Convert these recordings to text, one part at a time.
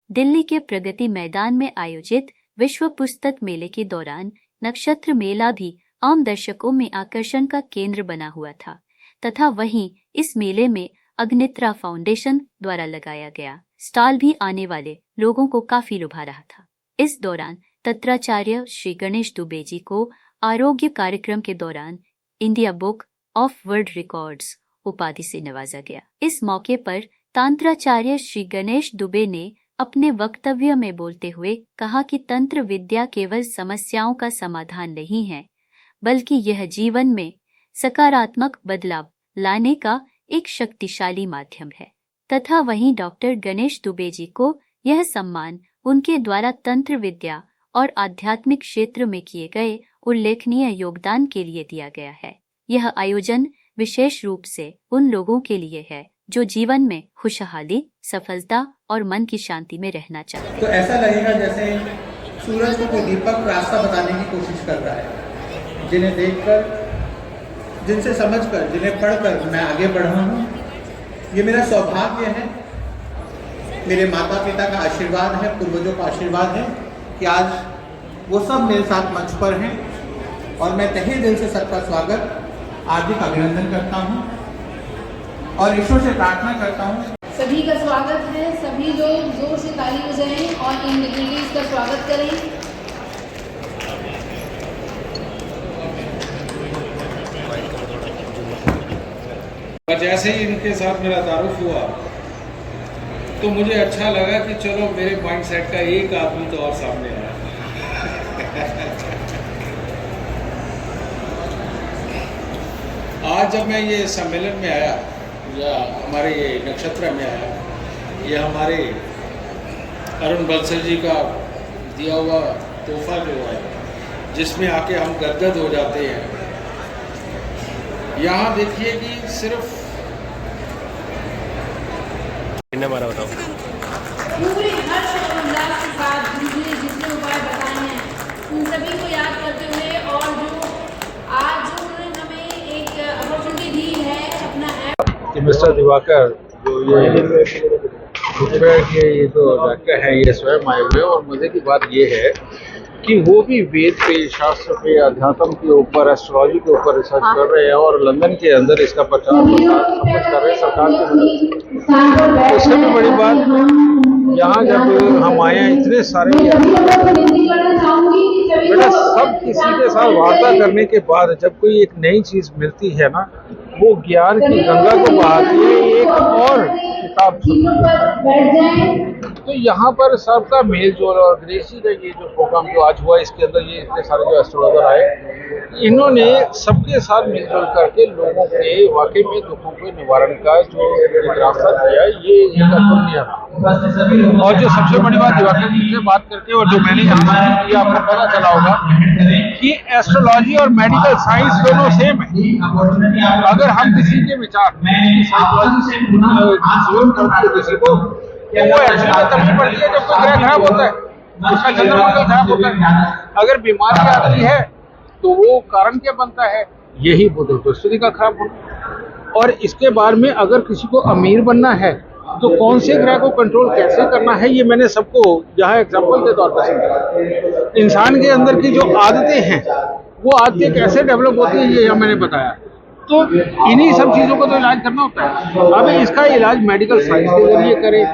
दिल्ली के प्रगति मैदान में आयोजित विश्व पुस्तक मेले के दौरान नक्षत्र मेला भी आम दर्शकों में आकर्षण का केंद्र बना हुआ था तथा वहीं इस मेले में अग्नित्रा फाउंडेशन द्वारा लगाया गया स्टॉल भी आने वाले लोगों को काफी लुभा रहा था। इस दौरान तंत्राचार्य श्री गणेश दुबे जी को आरोग्य कार्यक्रम के दौरान India book of world records उपाधि से नवाजा गया। इस मौके पर तंत्राचार्य श्री गणेश दुबे ने अपने वक्तव्य में बोलते हुए कहा कि तंत्र विद्या केवल समस्याओं का समाधान नहीं है, बल्कि यह जीवन में सकारात्मक बदलाव लाने का एक शक्तिशाली माध्यम है तथा वहीं डॉक्टर गणेश दुबे जी को यह सम्मान उनके द्वारा तंत्र विद्या और आध्यात्मिक क्षेत्र में किए गए उल्लेखनीय योगदान के लिए दिया गया है। यह आयोजन विशेष रूप से उन लोगों के लिए है जो जीवन में खुशहाली, सफलता और मन की शांति में रहना चाहते हैं। तो ऐसा लगेगा जैसे सूरज को कोई दीपक रास्ता बताने की कोशिश कर रहा है। जिन्हें देखकर, जिनसे समझकर, जिन्हें पढ़कर मैं आगे बढ़ा हूँ। ये मेरा सौभाग्य है, मेरे माता पिता का आशीर्वाद है, पूर्वजों का आशीर्वाद है कि आज वो सब मेरे साथ मंच पर हैं और मैं तहे दिल से सबका स्वागत, हार्दिक अभिनंदन करता हूँ और ईश्वर से प्रार्थना करता हूँ। सभी का स्वागत है। सभी लोग जोर से ताली बजाएं और इन डिग्निटरीज का स्वागत करें। जैसे ही इनके साथ मेरा तारुफ हुआ तो मुझे अच्छा लगा कि चलो मेरे माइंडसेट का एक आदमी तो और सामने आया। आज जब मैं ये सम्मेलन में आया या हमारे ये नक्षत्र में आया, ये हमारे अरुण बंसल जी का दिया हुआ तोहफा जो है जिसमें आके हम गदगद हो जाते हैं। यहाँ देखिए कि सिर्फ हमारा बताओ पूरे हर्ष और उल्लास के साथ जितने उपाय बताए हैं उन सभी को याद करते हुए और जो आज जो उन्होंने हमें एक अपॉर्चुनिटी दी है अपना ऐप। मिस्टर दिवाकर जो ये तो डॉक्टर हैं, ये स्वयं आए हुए और मजे की बात ये है कि वो भी वेद पे, शास्त्र पे, अध्यात्म के ऊपर, एस्ट्रोलॉजी के ऊपर रिसर्च कर रहे हैं और लंदन के अंदर इसका प्रचार सब कुछ कर रहे हैं सरकार की मदद से। उससे भी बड़ी बात, यहाँ जब हम आए हैं इतने सारे बेटा सब किसी के साथ वार्ता करने के बाद जब कोई एक नई चीज मिलती है ना, वो ज्ञान की गंगा को बहाती है, एक और किताब तो यहाँ पर सबका मेल जोल और गणेश जी का ये जो प्रोग्राम जो आज हुआ इसके अंदर ये इतने सारे जो एस्ट्रोलॉजर आए, इन्होंने सबके साथ मिलजुल करके लोगों के वाकई में दुखों के निवारण का जो एक रास्ता दिया है, ये एक अतुलनीय है। और जो सबसे बड़ी बात दिवाकर जी से बात करके और जो मैंने यहाँ किया, आपको पता चला होगा कि एस्ट्रोलॉजी और मेडिकल साइंस दोनों सेम है। अगर हम किसी के विचार साइकोलॉजी से किसी को वो एक्चुअली तभी पड़ती है जब कोई ग्रह खराब होता है, उसका चंद्रमंडल खराब होता है। अगर बीमारी आती है तो वो कारण क्या बनता है? यही बुध बृहस्पति का खराब होना। और इसके बाद में अगर किसी को अमीर बनना है तो कौन से ग्रह को कंट्रोल कैसे करना है, ये मैंने सबको यहाँ एग्जाम्पल के तौर पर समझाया। इंसान के अंदर की जो आदतें हैं वो आदतें कैसे डेवलप होती है ये यहाँ मैंने बताया। तो इन्हीं सब चीज़ों को तो इलाज करना होता है। अब इसका इलाज मेडिकल साइंस के जरिए करें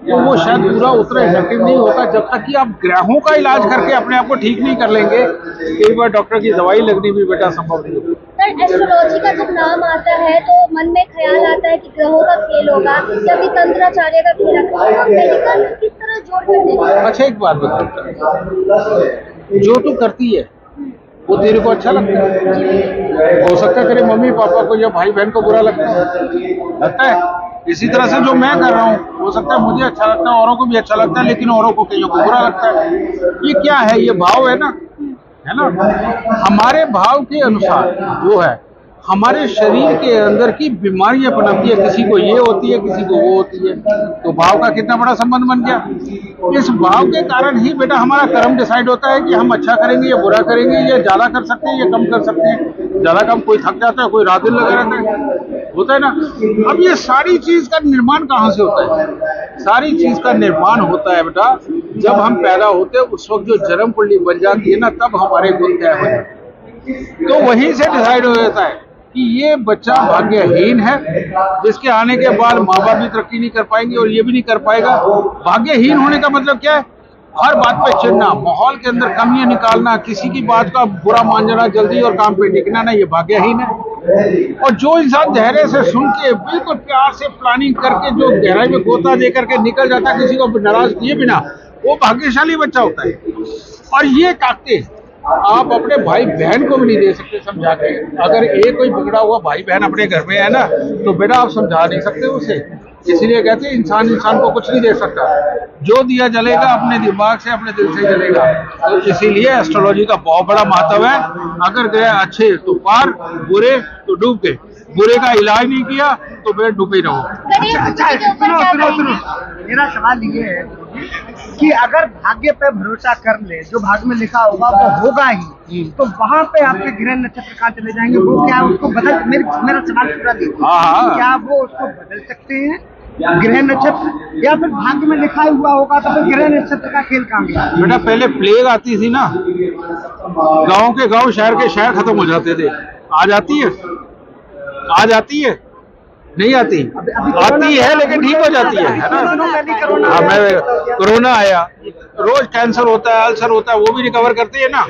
तो वो शायद पूरा उतना इफेक्टिव नहीं होगा जब तक कि आप ग्रहों का इलाज करके अपने आप को ठीक नहीं कर लेंगे। कई बार डॉक्टर की दवाई लगनी भी बेटा संभव नहीं होगी। सर, एस्ट्रोलॉजी का जब नाम आता है तो मन में ख्याल आता है कि ग्रहों का खेल होगा या फिर तंत्राचार्य का खेल होगा, मेडिकल किस तरह जोड़ कर देगा? अच्छा एक बात बताओ, जो तू करती है वो तेरे को अच्छा लगता है? हो सकता है तेरे मम्मी पापा को या भाई बहन को बुरा लगता है। इसी तरह से जो मैं कर रहा हूँ हो सकता है मुझे अच्छा लगता है, औरों को भी अच्छा लगता है, लेकिन औरों को कईयों को बुरा लगता है। ये क्या है? ये भाव है ना, है ना। हमारे भाव के अनुसार जो है हमारे शरीर के अंदर की बीमारियां पनपती है, किसी को ये होती है, किसी को वो होती है। तो भाव का कितना बड़ा संबंध बन गया। इस भाव के कारण ही बेटा हमारा कर्म डिसाइड होता है कि हम अच्छा करेंगे या बुरा करेंगे, या ज्यादा कर सकते हैं या कम कर सकते हैं। ज्यादा कम कोई थक जाता है, कोई रात दिन लगा रहता है। होता है ना। अब ये सारी चीज का निर्माण कहाँ से होता है? सारी चीज का निर्माण होता है बेटा जब हम पैदा होते हैं, उस वक्त जो जन्म कुंडली बन जाती है ना, तब हमारे गुण तय हो जाते हैं। तो वहीं से डिसाइड हो जाता है कि ये बच्चा भाग्यहीन है, जिसके आने के बाद माँ बाप भी तरक्की नहीं कर पाएंगे और ये भी नहीं कर पाएगा। भाग्यहीन होने का मतलब क्या है? हर बात पे चिढ़ना, माहौल के अंदर कमियां निकालना, किसी की बात का बुरा मान जाना जल्दी और काम पे टिकना ना, ये भाग्यहीन है। और जो इंसान धैर्य से सुन के बिल्कुल प्यार से प्लानिंग करके जो गहराई में गोता दे करके निकल जाता है किसी को नाराज किए बिना, वो भाग्यशाली बच्चा होता है। और ये ताकतें आप अपने भाई बहन को भी नहीं दे सकते समझा के। अगर एक कोई बिगड़ा हुआ भाई बहन अपने घर में है ना, तो बेटा आप समझा नहीं सकते उसे। इसलिए कहते हैं इंसान को कुछ नहीं दे सकता, जो दिया जलेगा अपने दिमाग से, अपने दिल से जलेगा। तो इसीलिए एस्ट्रोलॉजी का बहुत बड़ा महत्व है। अगर गए अच्छे तो पार, बुरे तो डूब गए। बुरे का इलाज नहीं किया तो बेटा डूबे ही रहो। सुनो, मेरा सवाल ये है कि अगर भाग्य पे भरोसा कर ले, जो भाग्य में लिखा होगा वो होगा ही, तो वहाँ पे आपके ग्रह नक्षत्र कहाँ चले जाएंगे? वो क्या उसको बदल, मेरा सवाल पूरा देखिए, क्या वो उसको बदल सकते हैं ग्रह नक्षत्र, या फिर भाग्य में लिखा हुआ होगा तो फिर ग्रह नक्षत्र का खेल कहाँ गया? बेटा पहले प्लेग आती थी ना, गांव के गांव, शहर के शहर खत्म हो जाते थे। आज आती है? आज आती है? नहीं आती। आती है लेकिन ठीक हो जाती है ना। हाँ, मैं कोरोना आया, रोज कैंसर होता है, अल्सर होता है, वो भी रिकवर करते हैं ना।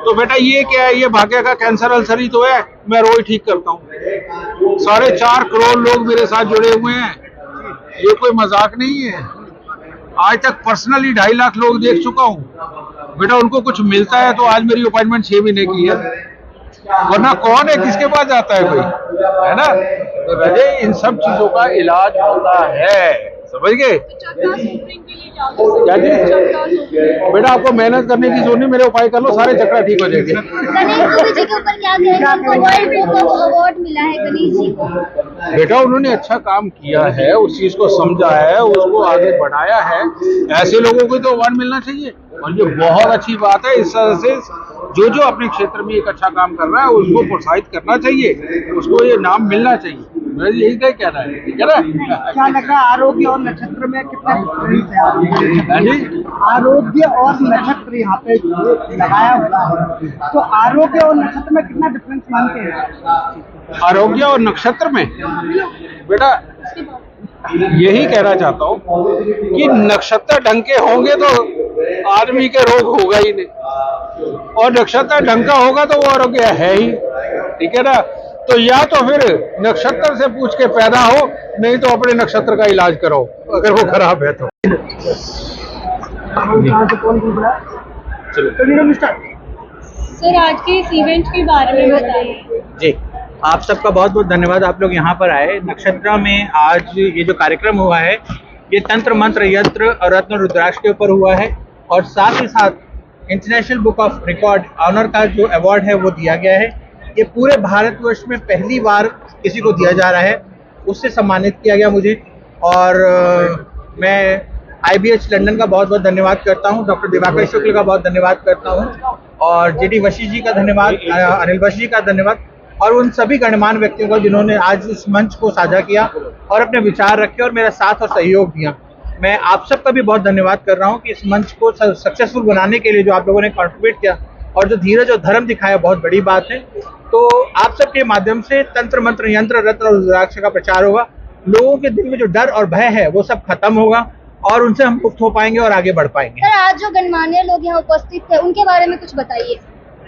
तो बेटा ये क्या है? ये भाग्य का कैंसर अल्सर ही तो है, मैं रोज ठीक करता हूँ। 4.5 करोड़ लोग मेरे साथ जुड़े हुए हैं, ये कोई मजाक नहीं है। आज तक पर्सनली 2.5 लाख लोग देख चुका हूँ। बेटा उनको कुछ मिलता है तो आज मेरी अपॉइंटमेंट 6 महीने की है, वरना कौन है, किसके पास जाता है कोई, है ना। तो रजे इन सब चीजों का इलाज होता है, समझ गए? क्या जी? बेटा आपको मेहनत करने की जरूरत नहीं, मेरे उपाय कर लो, सारे चक्रा ठीक हो जाएंगे। गणेश जी के ऊपर क्या कहेंगे? उनको वर्ल्ड बुक ऑफ अवार्ड मिला है गणेश जी को। बेटा उन्होंने अच्छा काम किया है, उस चीज को समझा है, उसको आगे बढ़ाया है। ऐसे लोगों को तो अवार्ड मिलना चाहिए और ये बहुत अच्छी बात है। इस तरह से जो अपने क्षेत्र में एक अच्छा काम कर रहा है उसको प्रोत्साहित करना चाहिए, उसको ये नाम मिलना चाहिए। मेरा यही कहना है, ठीक है ना? क्या लग रहा है आरोग्य और नक्षत्र में कितना डिफरेंस है? आरोग्य और नक्षत्र यहाँ पे लगाया हुआ है, तो आरोग्य और नक्षत्र में कितना डिफरेंस मानते हैं? आरोग्य और नक्षत्र में बेटा यही कहना चाहता हूँ कि नक्षत्र ढंग के होंगे तो आदमी के रोग होगा ही नहीं, और नक्षत्र ढंग का होगा तो वो आरोग्य है ही, ठीक है ना। तो या तो फिर नक्षत्र से पूछ के पैदा हो, नहीं तो अपने नक्षत्र का इलाज करो अगर वो खराब है तो। सर आज के इस इवेंट के बारे में बताइए। जी, आप सबका बहुत बहुत धन्यवाद, आप लोग यहाँ पर आए। नक्षत्र में आज ये जो कार्यक्रम हुआ है ये तंत्र मंत्र यंत्र और रत्न रुद्राक्ष के ऊपर हुआ है, और साथ ही साथ international book of record honour का जो अवार्ड है वो दिया गया है। ये पूरे भारतवर्ष में पहली बार किसी को दिया जा रहा है, उससे सम्मानित किया गया मुझे। और मैं IBH लंदन का बहुत बहुत धन्यवाद करता हूँ, डॉक्टर दिवाकर शुक्ल का बहुत धन्यवाद करता हूँ, और JD वशिष्ठ जी का धन्यवाद, अनिल वशिष्ठ जी का धन्यवाद, और उन सभी गणमान्य व्यक्तियों को जिन्होंने आज इस मंच को साझा किया और अपने विचार रखे और मेरा साथ और सहयोग दिया। मैं आप सबका भी बहुत धन्यवाद कर रहा हूँ कि इस मंच को सक्सेसफुल बनाने के लिए जो आप लोगों ने कंट्रीब्यूट किया और जो धीरज और धर्म दिखाया, बहुत बड़ी बात है। तो आप सबके माध्यम से तंत्र मंत्र यंत्र रत्न और रुद्राक्ष का प्रचार होगा, लोगों के दिल में जो डर और भय है वो सब खत्म होगा और उनसे हम मुक्त हो पाएंगे और आगे बढ़ पाएंगे। सर आज जो गणमान्य लोग यहाँ उपस्थित थे उनके बारे में कुछ बताइए।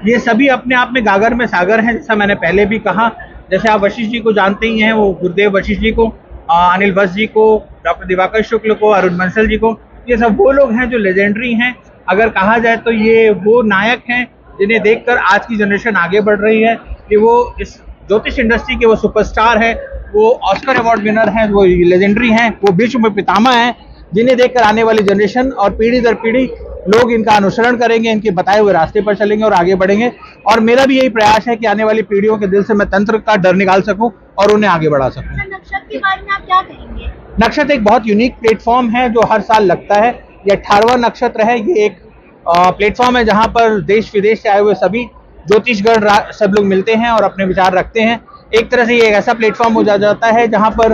ये सभी अपने आप में गागर में सागर हैं, जैसा मैंने पहले भी कहा। जैसे आप वशिष्ठ जी को जानते ही हैं, वो गुरुदेव वशिष्ठ जी को, अनिल वशिष्ठ जी को, डॉक्टर दिवाकर शुक्ल को, अरुण बंसल जी को, ये सब वो लोग हैं जो लेजेंडरी हैं। अगर कहा जाए तो ये वो नायक हैं जिन्हें देखकर आज की जनरेशन आगे बढ़ रही है, कि वो इस ज्योतिष इंडस्ट्री के वो सुपरस्टार हैं, वो ऑस्कर अवार्ड विनर हैं, वो लेजेंडरी हैं, वो विश्व में पितामह हैं, जिन्हें देखकर आने वाली जनरेशन और पीढ़ी दर पीढ़ी लोग इनका अनुसरण करेंगे, इनके बताए हुए रास्ते पर चलेंगे और आगे बढ़ेंगे। और मेरा भी यही प्रयास है कि आने वाली पीढ़ियों के दिल से मैं तंत्र का डर निकाल सकूं और उन्हें आगे बढ़ा सकूं। नक्षत्र के बारे में आप क्या कहेंगे? नक्षत्र एक बहुत यूनिक प्लेटफॉर्म है जो हर साल लगता है। ये 18वां नक्षत्र है। ये एक प्लेटफॉर्म है जहां पर देश विदेश से आए हुए सभी ज्योतिषगण सब लोग मिलते हैं और अपने विचार रखते हैं। एक तरह से ये एक ऐसा प्लेटफॉर्म हो जाता है जहां पर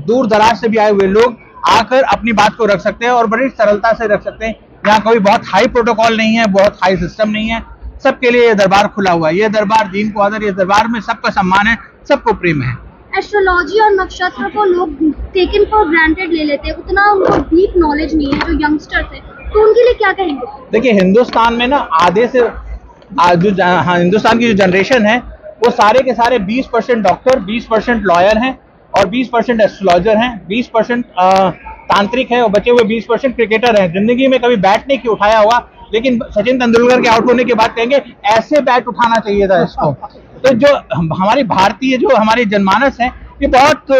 दूर दराज से भी आए हुए लोग आकर अपनी बात को रख सकते हैं और बड़ी सरलता से रख सकते हैं। यहाँ कोई बहुत हाई प्रोटोकॉल नहीं है, बहुत हाई सिस्टम नहीं है, सबके लिए ये दरबार खुला हुआ है। ये दरबार दीन को आदर, ये दरबार में सबका सम्मान है, सबको प्रेम है। एस्ट्रोलॉजी और नक्षत्र को लोग टेकन फॉर ग्रांटेड ले लेते हैं, उतना उनको डीप नॉलेज नहीं है जो यंगस्टर्स है, तो उनके लिए क्या कहेंगे? देखिए, हिंदुस्तान में ना आधे से हिंदुस्तान की जो जनरेशन है वो सारे के सारे 20% डॉक्टर, 20% लॉयर हैं और 20% एस्ट्रोलॉजर हैं, 20% तांत्रिक है और बचे हुए 20% क्रिकेटर हैं। जिंदगी में कभी बैट नहीं उठाया होगा, लेकिन सचिन तेंदुलकर के आउट होने के बाद कहेंगे ऐसे बैट उठाना चाहिए था इसको। तो जो हमारी भारतीय जो हमारी जनमानस है ये बहुत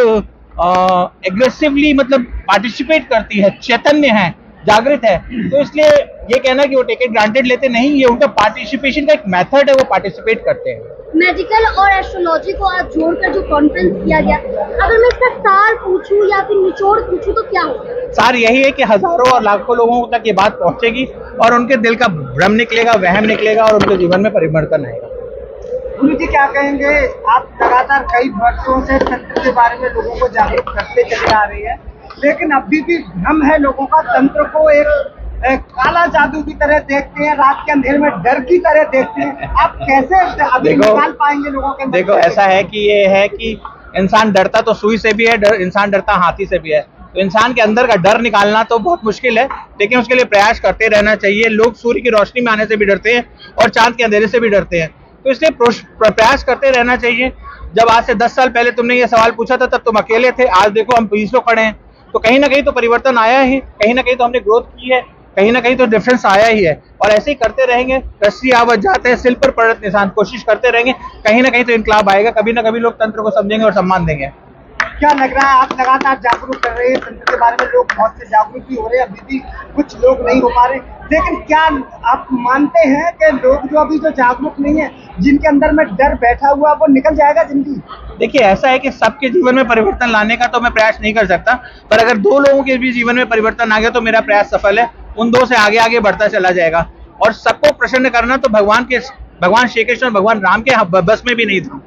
एग्रेसिवली मतलब पार्टिसिपेट करती है, चैतन्य है, जागृत है। तो इसलिए ये कहना कि वो टेक इट ग्रांटेड लेते नहीं, ये उनका पार्टिसिपेशन का एक मेथड है, वो पार्टिसिपेट करते हैं। मेडिकल और एस्ट्रोलॉजी को आज जोड़कर जो कॉन्फ्रेंस किया गया, अगर मैं इसका सार पूछूं या फिर निचोड़ पूछूं तो क्या होगा? सार यही है कि हजारों और लाखों लोगों तक ये बात पहुंचेगी और उनके दिल का भ्रम निकलेगा, वहम निकलेगा और उनके जीवन में परिवर्तन आएगा। गुरु जी क्या कहेंगे, आप लगातार कई वर्षों से तंत्र के बारे में लोगों को जागरूक करते चले आ रही है, लेकिन अभी भी भ्रम है लोगों का, तंत्र को एक काला जादू की तरह देखते हैं, रात के अंधेरे में डर की तरह देखते हैं। आप कैसे अभी निकाल पाएंगे लोगों के? देखो, ऐसा है कि ये है कि इंसान डरता तो सुई से भी है, इंसान डरता हाथी से भी है। तो इंसान के अंदर का डर निकालना तो बहुत मुश्किल है, लेकिन उसके लिए प्रयास करते रहना चाहिए। लोग सूर्य की रोशनी में आने से भी डरते हैं और चांद के अंधेरे से भी डरते हैं, तो इसलिए प्रयास करते रहना चाहिए। जब आज से 10 साल पहले तुमने ये सवाल पूछा था तब तुम अकेले थे, आज देखो हम 20 लोग खड़े हैं, तो कहीं ना कहीं तो परिवर्तन आया ही, कहीं ना कहीं तो हमने ग्रोथ की है, कहीं ना कहीं तो डिफरेंस आया ही है। और ऐसे ही करते रहेंगे, रस्सी आवत जाते हैं सिल पर पड़त निशान, कोशिश करते रहेंगे, कहीं ना कहीं तो इनकलाब आएगा, कभी ना कभी लोग तंत्र को समझेंगे और सम्मान देंगे। क्या लग रहा है, आप लगातार जागरूक कर रहे हैं तंत्र के बारे में, लोग बहुत से जागरूक भी हो रहे हैं, अभी भी कुछ लोग नहीं हो पा रहे, लेकिन क्या आप मानते हैं कि लोग जो अभी जो जागरूक नहीं है, जिनके अंदर में डर बैठा हुआ, वो निकल जाएगा जिंदगी? देखिए, ऐसा है कि सबके जीवन में परिवर्तन लाने का तो मैं प्रयास नहीं कर सकता, पर अगर 2 लोगों के भी जीवन में परिवर्तन आ गया तो मेरा प्रयास सफल है। उन 2 से आगे आगे बढ़ता चला जाएगा। और सबको प्रसन्न करना तो भगवान श्री कृष्ण और भगवान राम के बस में भी नहीं था।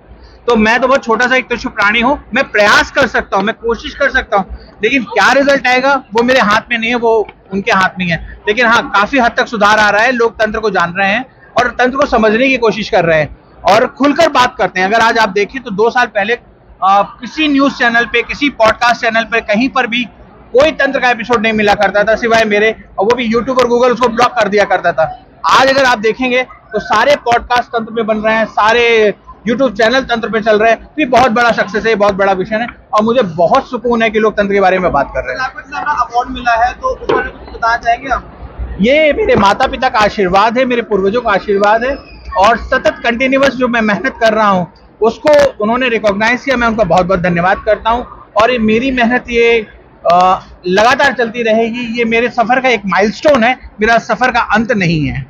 तो मैं तो बहुत छोटा सा एक तुच्छ प्राणी हूँ, मैं प्रयास कर सकता हूँ, मैं कोशिश कर सकता हूँ, लेकिन क्या रिजल्ट आएगा वो मेरे हाथ में नहीं है, वो उनके हाथ में है। लेकिन हाँ, काफी हद तक सुधार आ रहा है, लोग तंत्र को जान रहे हैं और तंत्र को समझने की कोशिश कर रहे हैं और खुलकर बात करते हैं। अगर आज आप देखिए तो 2 साल पहले किसी न्यूज चैनल पे, किसी पॉडकास्ट चैनल पे, कहीं पर भी कोई तंत्र का एपिसोड नहीं मिला करता था सिवाय मेरे, और वो भी यूट्यूब और गूगल उसको ब्लॉक कर दिया करता था। आज अगर आप देखेंगे तो सारे पॉडकास्ट तंत्र पे बन रहे हैं, सारे यूट्यूब चैनल तंत्र पे चल रहे हैं। तो ये बहुत बड़ा सक्सेस है, बहुत बड़ा विषय है और मुझे बहुत सुकून है कि लोग तंत्र के बारे में बात कर रहे हैं। अवार्ड मिला है तो उस बारे में कुछ बताना चाहेंगे आप? ये मेरे माता पिता का आशीर्वाद है, मेरे पूर्वजों का आशीर्वाद है और सतत कंटिन्यूअस जो मैं मेहनत कर रहा हूँ उसको उन्होंने रिकॉग्नाइज किया, मैं उनका बहुत बहुत धन्यवाद करता हूँ। और ये मेरी मेहनत ये लगातार चलती रहेगी, ये मेरे सफर का एक माइलस्टोन है, मेरा सफर का अंत नहीं है।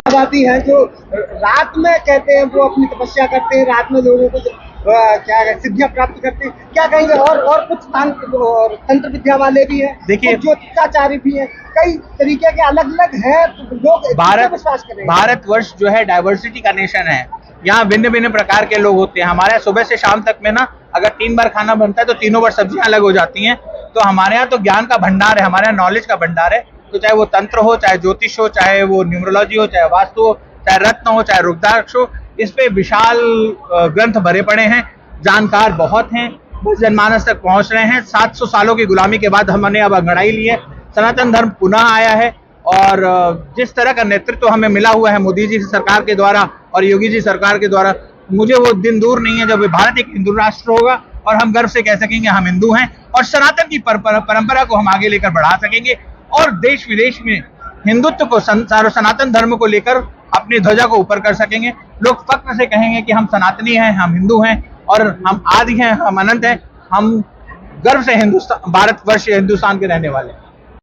आबादी है जो रात में कहते हैं वो अपनी तपस्या करते हैं, रात में लोगों को क्या सिद्धियां प्राप्त करते हैं, क्या कहेंगे? और कुछ तंत्र विद्या वाले भी हैं, देखिए ज्योतिषाचार्य भी हैं, कई तरीके के अलग अलग हैं, तो लोग विश्वास करें। भारतवर्ष जो है डाइवर्सिटी का नेशन है, यहाँ भिन्न भिन्न प्रकार के लोग होते हैं। हमारे यहाँ सुबह से शाम तक में ना अगर 3 बार खाना बनता है तो 3 बार सब्जियां अलग हो जाती हैं। तो हमारे यहाँ तो ज्ञान का भंडार है, हमारे यहाँ नॉलेज का भंडार है। तो चाहे वो तंत्र हो, चाहे ज्योतिष हो, चाहे वो न्यूमरोलॉजी हो, चाहे वास्तु हो, चाहे रत्न हो, चाहे रुद्राक्ष हो, इस पे विशाल ग्रंथ भरे पड़े हैं, जानकार बहुत हैं, बस जनमानस तक पहुंच रहे हैं। 700 सालों की गुलामी के बाद हमने अब अंगड़ाई ली है, सनातन धर्म पुनः आया है और जिस तरह का नेतृत्व हमें मिला हुआ है मोदी जी सरकार के द्वारा और योगी जी सरकार के द्वारा, मुझे वो दिन दूर नहीं है जब भारत एक हिंदू राष्ट्र होगा और हम गर्व से कह सकेंगे हम हिंदू हैं और सनातन की परंपरा को हम आगे लेकर बढ़ा सकेंगे और देश विदेश में हिंदुत्व को, सनातन धर्म को लेकर अपनी ध्वजा को ऊपर कर सकेंगे। लोग फक्र से कहेंगे कि हम सनातनी हैं, हम हिंदू हैं और हम आदि हैं, हम अनंत हैं, हम गर्व से भारतवर्ष हिंदुस्तान के रहने वाले हैं।